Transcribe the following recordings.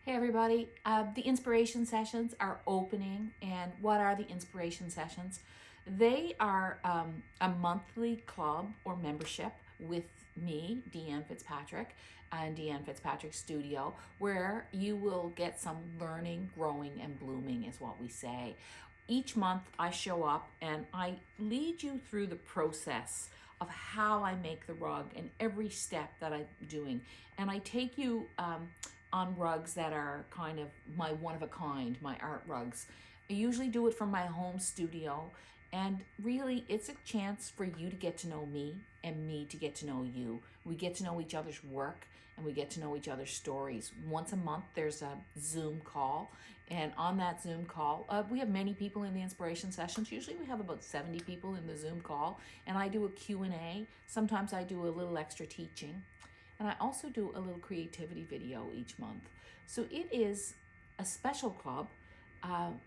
Hey everybody, the inspiration sessions are opening. And what are the inspiration sessions? They are a monthly club or membership with me, Deanne Fitzpatrick, and Deanne Fitzpatrick Studio, where you will get some learning, growing, and blooming is what we say. Each month I show up and I lead you through the process of how I make the rug and every step that I'm doing. And I take you on rugs that are kind of my one-of-a-kind, my art rugs. I usually do it from my home studio, and really it's a chance for you to get to know me and me to get to know you. We get to know each other's work and we get to know each other's stories. Once a month there's a Zoom call, and on that Zoom call we have many people in the inspiration sessions. Usually we have about 70 people in the Zoom call, and I do a Q&A. Sometimes I do a little extra teaching. And I also do a little creativity video each month. So it is a special club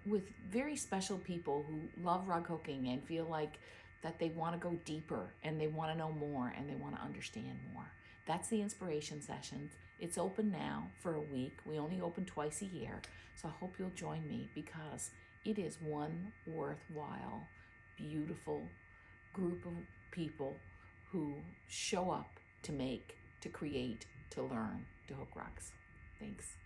with very special people who love rug hooking and feel like that they want to go deeper and they want to know more and they want to understand more. That's the inspiration sessions. It's open now for a week. We only open twice a year. So I hope you'll join me, because it is one worthwhile, beautiful group of people who show up to make, to create, to learn, to hook rugs. Thanks.